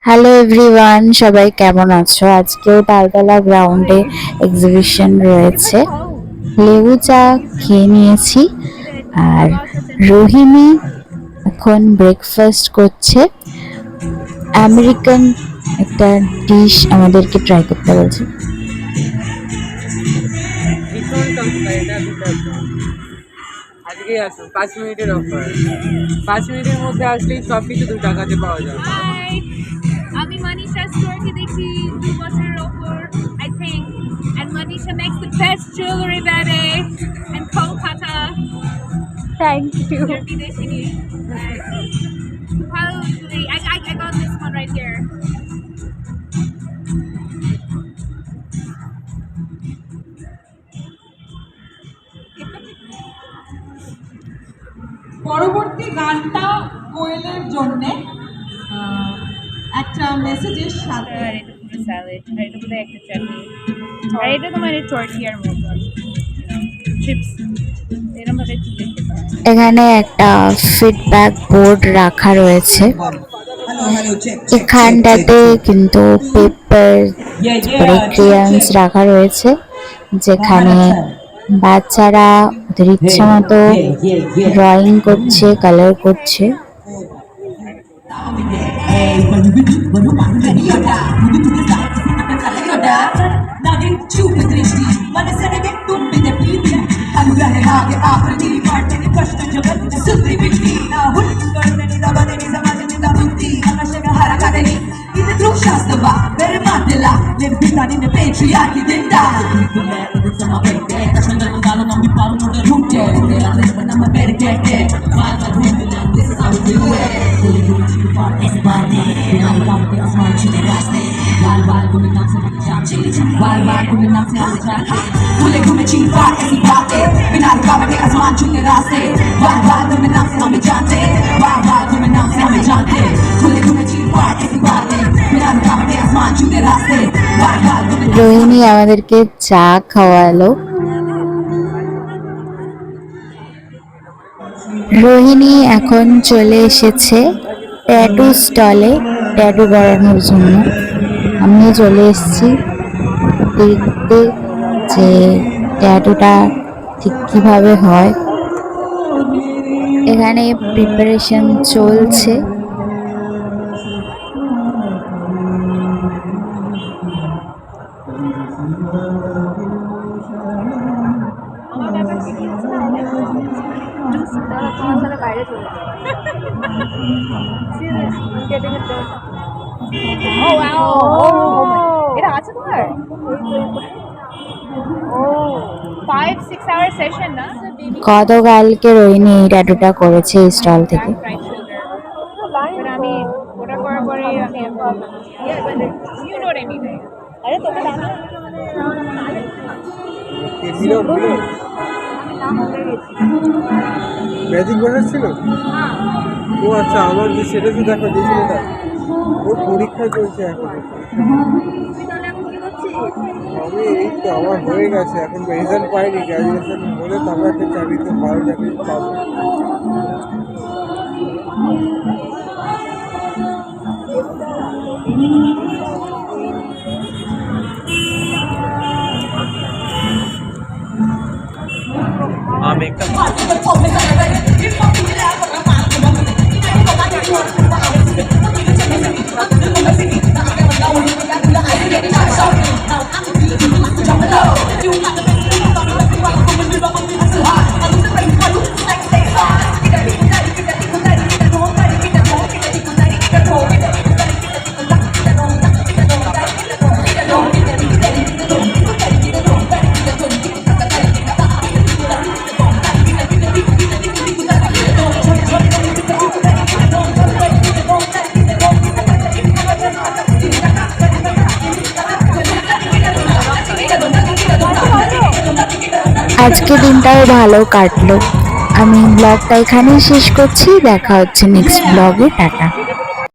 Hello everyone, সবাই কেমন আছো? আজকেও তালতলা গ্রাউন্ডে এক্সিবিশন রয়েছে। লেবু চা খেয়ে নিয়েছি। আর রোহিণী এখন ব্রেকফাস্ট করছে। আমেরিকান একটা ডিশ আমাদেরকে ট্রাই করতে বলছে। আজকে আসুন, 5 মিনিটের অফার। 5 মিনিটের মধ্যে আসলেই সব কিছু 2 টাকাতে পাওয়া যাবে। আমি মানিশা স্টোরকে দেখি 2 বছরের ওপর I think, and Manisha makes the best jewelry baby in Kolkata. Thank you. Bideshini. Probably I got this one right here. পরবর্তী গানটা কোয়েলের জন্য একটা মেসেজের সাথে স্যালাড আর এটা বোধহয় একটা চাটনি আর এটা তোমার টর্টিয়ার মতো চিপস এরকম ভাবে দেখতে পারো। এখানে একটা ফিডব্যাক বোর্ড রাখা রয়েছে। এখানটাতে কিন্তু পেপার ক্রেয়ন্স রাখা রয়েছে, যেখানে বাচ্চারা ওদের ইচ্ছা মতো ড্রয়িং করছে, কালার করছে। রোহিণী আমাদেরকে চা খাওয়ালো। রোহিণী এখন চলে এসেছে ট্যাটু স্টলে ট্যাটু করানোর জন্য। আমিও চলে এসেছি দেখতে যে ট্যাটুটা ঠিক কিভাবে হয়। এখানে প্রিপারেশন চলছে। এটা আছে তোমার? 5-6 hour সেশন না? গতকালকে রোহিণী এই ট্যাটুটা করেছে এই স্টল থেকে। আমি ওটা করার পরে আমি ইউ নো এনি আরে তোকে জানো ম্যাজিক বানার ছিল। ও আচ্ছা, আমার যে সেটা তো দেখো যে ছেলেটা ওর পরীক্ষা চলছে এখন। আমি এই তো আমার হয়ে গেছে, এখন রেজাল্ট পাইনি, গ্র্যাজুয়েশন হলে তো আমরা একটা চাকরিতে ভালো চাকরি পাবো। আমি একটা আজকে দিনটাও ভালো কাটলো। আমি ব্লগটা এখানেই শেষ করছি। দেখা হচ্ছে নেক্সট ব্লগে। টাটা।